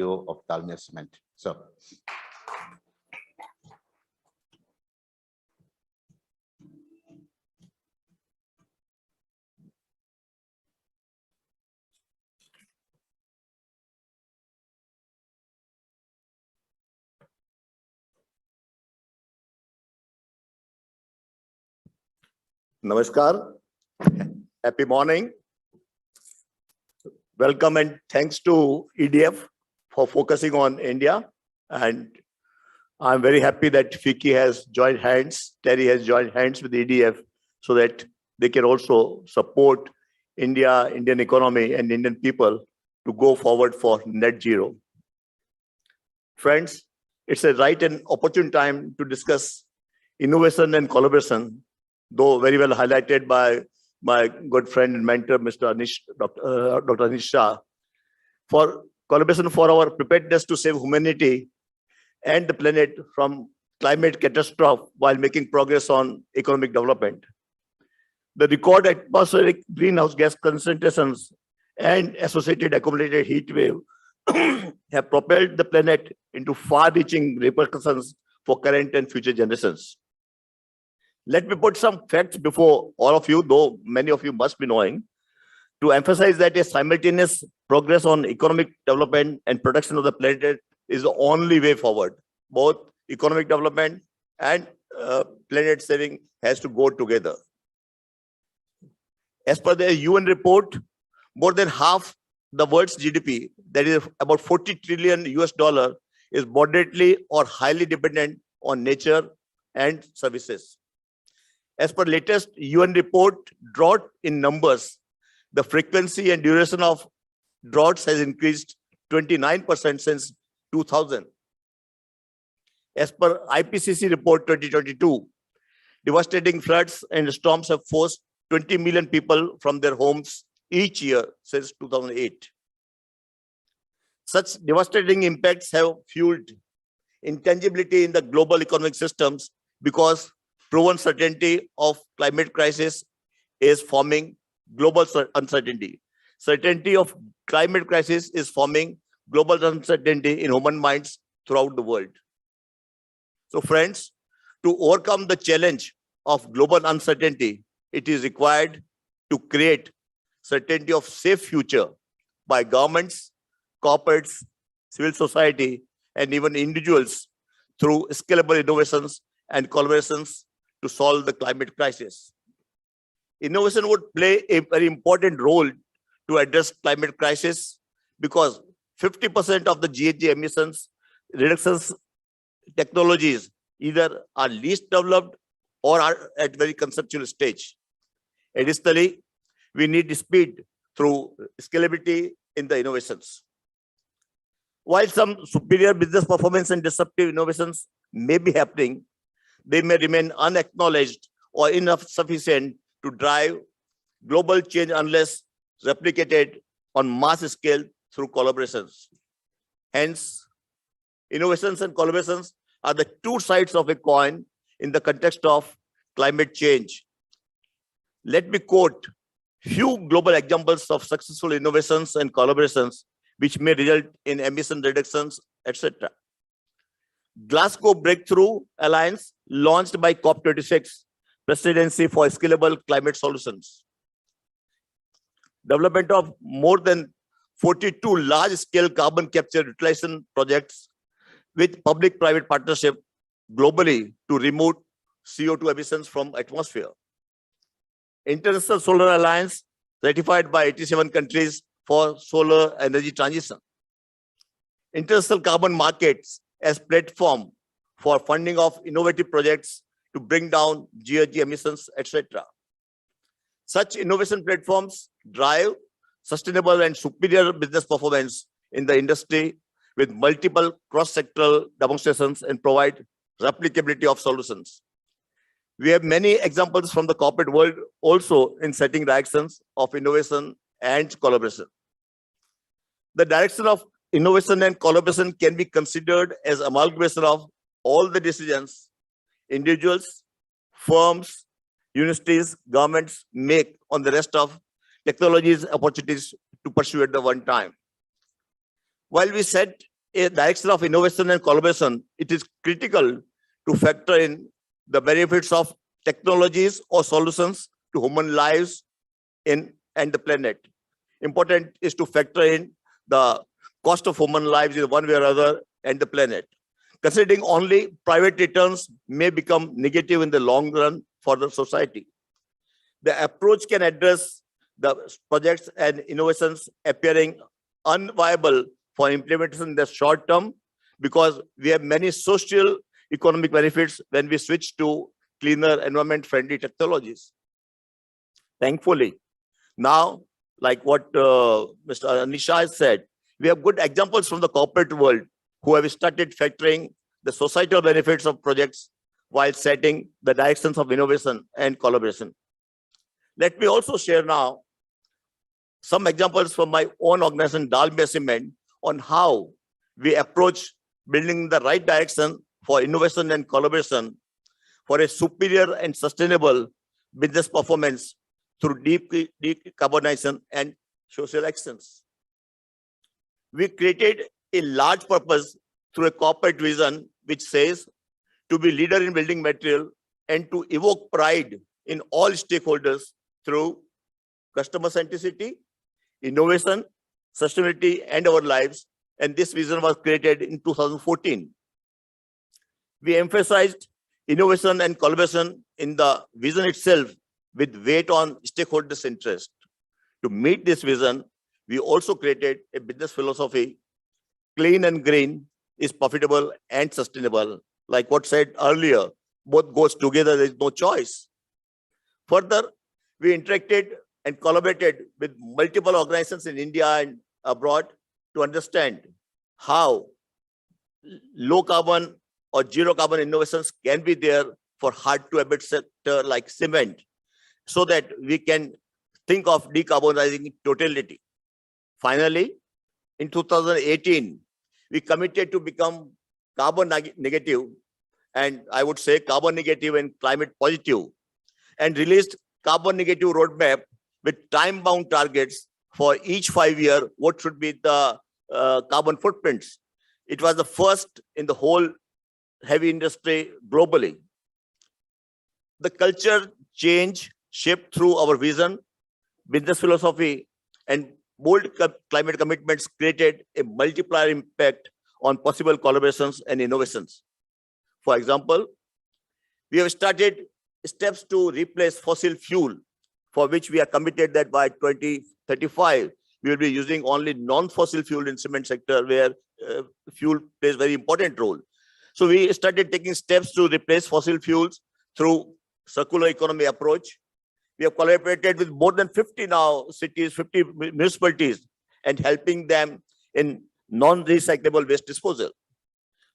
of Dalmia Cement. So, Namaskar. Happy morning. Welcome and thanks to EDF for focusing on India. And I'm very happy that FICCI has joined hands, Terry has joined hands with EDF so that they can also support India, Indian economy and Indian people to go forward for net zero. Friends, it's a right and opportune time to discuss innovation and collaboration, though very well highlighted by my good friend and mentor, Dr. Anish Shah, for collaboration for our preparedness to save humanity and the planet from climate catastrophe while making progress on economic development. The record atmospheric greenhouse gas concentrations and associated accumulated heat wave have propelled the planet into far-reaching repercussions for current and future generations. Let me put some facts before all of you, though many of you must be knowing, to emphasize that a simultaneous progress on economic development and protection of the planet is the only way forward. Both economic development and planet saving has to go together. As per the UN report, more than half the world's GDP, that is about 40 trillion US dollar, is moderately or highly dependent on nature and services. As per latest UN report, drought in numbers, the frequency and duration of droughts has increased 29% since 2000. As per IPCC report 2022, devastating floods and storms have forced 20 million people from their homes each year since 2008. Such devastating impacts have fueled intangibility in the global economic systems because proven certainty of climate crisis is forming global uncertainty. Certainty of climate crisis is forming global uncertainty in human minds throughout the world. So friends, to overcome the challenge of global uncertainty, it is required to create certainty of safe future by governments, corporates, civil society, and even individuals through scalable innovations and collaborations to solve the climate crisis. Innovation would play a very important role to address climate crisis because 50% of the GHG emissions reductions technologies either are least developed or are at very conceptual stage. Additionally, we need speed through scalability in the innovations. While some superior business performance and disruptive innovations may be happening, they may remain unacknowledged or insufficient to drive global change unless replicated on mass scale through collaborations. Hence, innovations and collaborations are the two sides of a coin in the context of climate change. Let me quote few global examples of successful innovations and collaborations which may result in emission reductions, etc. Glasgow Breakthrough Alliance launched by COP26, Presidency for Scalable Climate Solutions. Development of more than 42 large-scale carbon capture utilization projects with public-private partnership globally to remove CO2 emissions from atmosphere. International Solar Alliance ratified by 87 countries for solar energy transition. International carbon markets as platform for funding of innovative projects to bring down GHG emissions, etc. Such innovation platforms drive sustainable and superior business performance in the industry with multiple cross-sectoral demonstrations and provide replicability of solutions. We have many examples from the corporate world also in setting directions of innovation and collaboration. The direction of innovation and collaboration can be considered as amalgamation of all the decisions individuals, firms, universities, governments make on the rest of technologies, opportunities to pursue at the one time. While we set a direction of innovation and collaboration, it is critical to factor in the benefits of technologies or solutions to human lives and the planet. Important is to factor in the cost of human lives in one way or other and the planet. Considering only private returns may become negative in the long run for the society. The approach can address the projects and innovations appearing unviable for implementation in the short term, because we have many social economic benefits when we switch to cleaner, environment-friendly technologies. Thankfully, now, like what Mr. Anisha has said, we have good examples from the corporate world who have started factoring the societal benefits of projects while setting the directions of innovation and collaboration. Let me also share now some examples from my own organization, Dalmia Cement, on how we approach building the right direction for innovation and collaboration for a superior and sustainable business performance through decarbonization and social actions. We created a large purpose through a corporate vision which says to be leader in building material and to evoke pride in all stakeholders through customer centricity, innovation, sustainability, and our lives. And this vision was created in 2014. We emphasized innovation and collaboration in the vision itself with weight on stakeholders' interest. To meet this vision, we also created a business philosophy: clean and green is profitable and sustainable. Like what said earlier, both goes together, there is no choice. Further, we interacted and collaborated with multiple organizations in India and abroad to understand how low carbon or zero carbon innovations can be there for hard to abate sector like cement, so that we can think of decarbonizing in totality. Finally, in 2018, we committed to become carbon negative, and I would say carbon negative and climate positive, and released carbon negative roadmap with time-bound targets for each 5 year, what should be the carbon footprints. It was the first in the whole heavy industry globally. The culture change shaped through our vision, business philosophy, and bold climate commitments created a multiplier impact on possible collaborations and innovations. For example, we have started steps to replace fossil fuel, for which we are committed that by 2035, we will be using only non-fossil fuel in cement sector, where fuel plays a very important role. So we started taking steps to replace fossil fuels through circular economy approach. We have collaborated with more than 50 now cities, 50 municipalities, and helping them in non-recyclable waste disposal.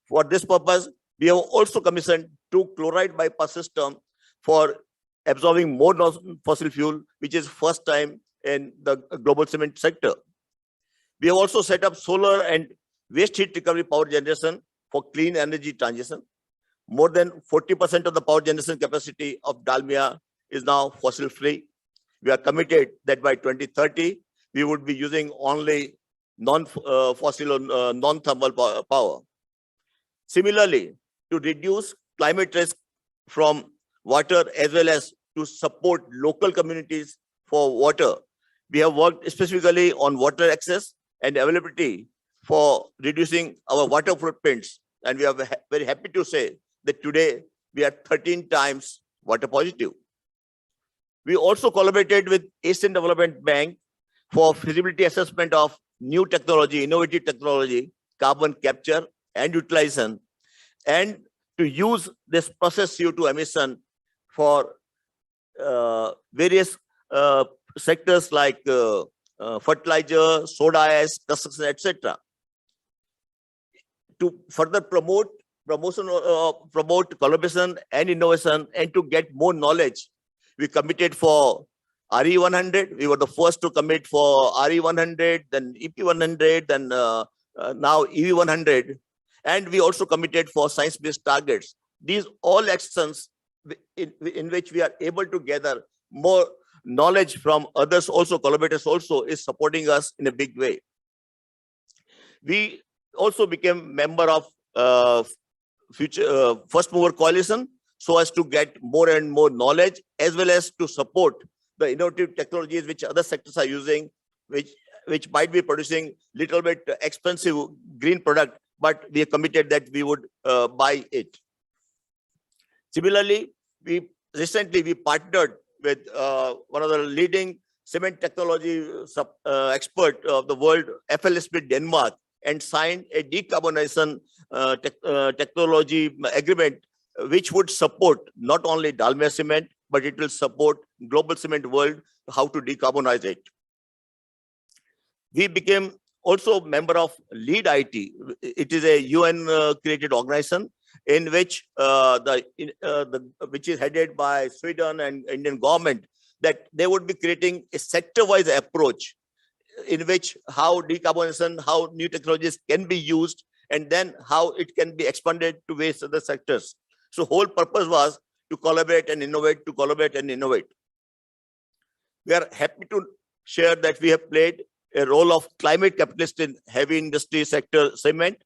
For this purpose, we have also commissioned 2 chloride bypass system for absorbing more fossil fuel, which is first time in the global cement sector. We have also set up solar and waste heat recovery power generation for clean energy transition. More than 40% of the power generation capacity of Dalmia is now fossil free. We are committed that by 2030, we would be using only non-fossil or non-thermal power. Similarly, to reduce climate risk from water as well as to support local communities for water, we have worked specifically on water access and availability for reducing our water footprints. And we are very happy to say that today we are 13 times water positive. We also collaborated with Asian Development Bank for feasibility assessment of new technology, innovative technology, carbon capture and utilization, and to use this process CO2 emission for various sectors like fertilizer, soda ash, construction, etc. To further promote collaboration and innovation, and to get more knowledge, we committed for RE100. We were the first to commit for RE100, then EP100, then now EV100. And we also committed for science-based targets. These all actions in which we are able to gather more knowledge from others also, collaborators also, is supporting us in a big way. We also became member of first mover coalition, so as to get more and more knowledge, as well as to support the innovative technologies which other sectors are using, which might be producing little bit expensive green product, but we are committed that we would buy it. Similarly, recently we partnered with one of the leading cement technology expert of the world, FLSP Denmark, and signed a decarbonization technology agreement, which would support not only Dalmia cement, but it will support global cement world, how to decarbonize it. We became also member of LEAD IT. It is a UN created organization in which which is headed by Sweden and Indian government, that they would be creating a sector-wise approach in which how decarbonization, how new technologies can be used, and then how it can be expanded to various other sectors. So whole purpose was to collaborate and innovate, to collaborate and innovate. We are happy to share that we have played a role of climate capitalist in heavy industry sector cement.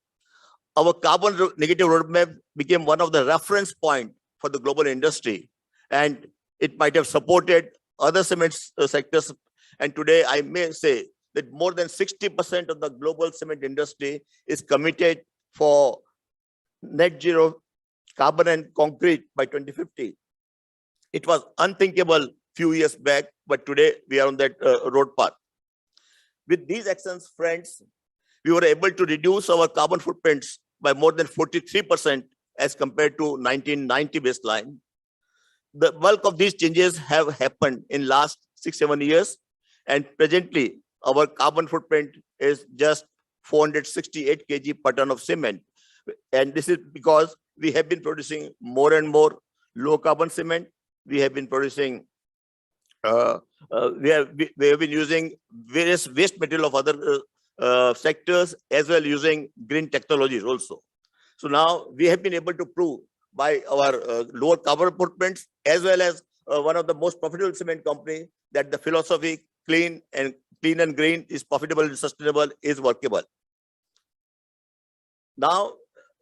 Our carbon negative roadmap became one of the reference point for the global industry, and it might have supported other cement sectors. And today I may say that more than 60% of the global cement industry is committed for net zero carbon and concrete by 2050. It was unthinkable few years back, but today we are on that road path. With these actions, friends, we were able to reduce our carbon footprints by more than 43% as compared to 1990 baseline. The bulk of these changes have happened in last 6-7 years, and presently our carbon footprint is just 468 kg per ton of cement. And this is because we have been producing more and more low carbon cement. We have been producing we have been using various waste material of other sectors, as well using green technologies also. So now we have been able to prove by our lower carbon footprints, as well as one of the most profitable cement company, that the philosophy clean and green is profitable and sustainable, is workable. Now,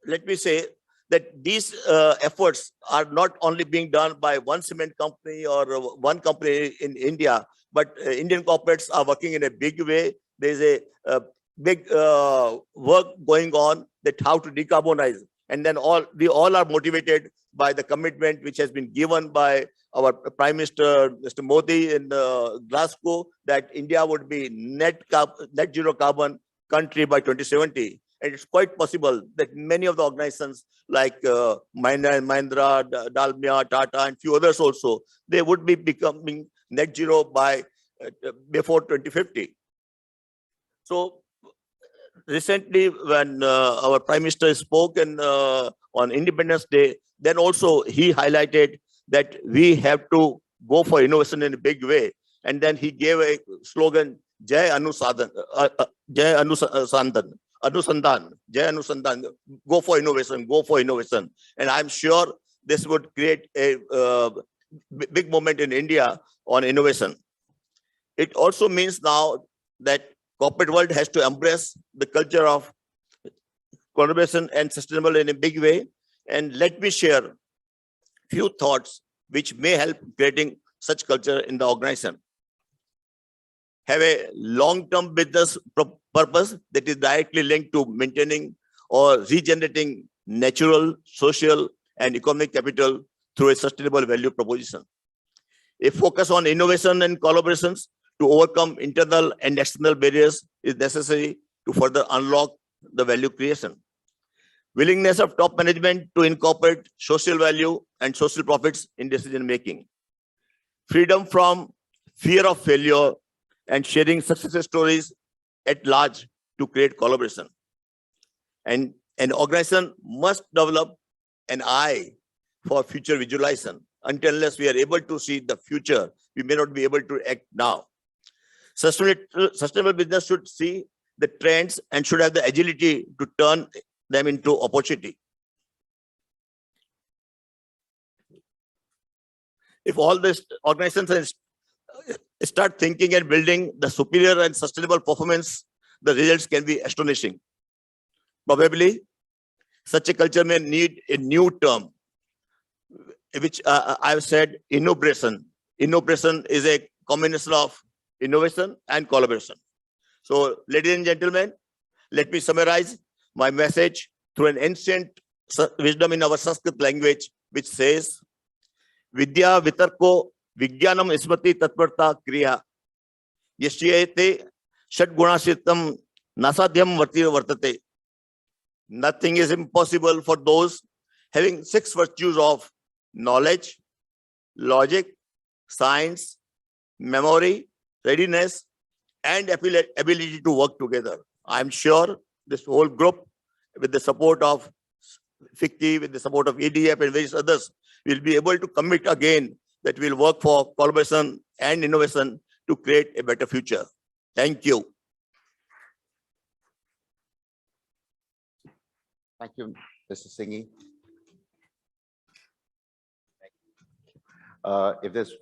let me say that these efforts are not only being done by one cement company or one company in India, but Indian corporates are working in a big way. There is a big work going on that how to decarbonize. And then we all are motivated by the commitment which has been given by our Prime Minister, Mr. Modi, in Glasgow, that India would be net zero carbon country by 2070. And it's quite possible that many of the organizations like Mahendra, Dalmia, Tata, and few others also, they would be becoming net zero by before 2050. So recently, when our Prime Minister spoke on Independence Day, then also he highlighted that we have to go for innovation in a big way. And then he gave a slogan, Jai Anusandhan, Jai Anusandhan, go for innovation, go for innovation. And I'm sure this would create a big moment in India on innovation. It also means now that corporate world has to embrace the culture of collaboration and sustainable in a big way. And let me share a few thoughts which may help creating such culture in the organization. Have a long-term business purpose that is directly linked to maintaining or regenerating natural, social, and economic capital through a sustainable value proposition. A focus on innovation and collaborations to overcome internal and external barriers is necessary to further unlock the value creation. Willingness of top management to incorporate social value and social profits in decision making. Freedom from fear of failure and sharing success stories at large to create collaboration. And an organization must develop an eye for future visualization. Unless we are able to see the future, we may not be able to act now. Sustainable business should see the trends and should have the agility to turn them into opportunity. If all these organizations start thinking and building the superior and sustainable performance, the results can be astonishing. Probably, such a culture may need a new term, which I've said innovation. Innovation is a combination of innovation and collaboration. So, ladies and gentlemen, let me summarize my message through an ancient wisdom in our Sanskrit language, which says, Vidya vitarko vigyanam ismati tatparta kriya yashyate shadgunashitam nasadhyam vartate. Nothing is impossible for those having 6 virtues of knowledge, logic, science, memory, readiness, and ability to work together. I'm sure this whole group, with the support of FICTI, with the support of EDF and various others, will be able to commit again that we'll work for collaboration and innovation to create a better future. Thank you. Thank you, Mr. Singhi. If there's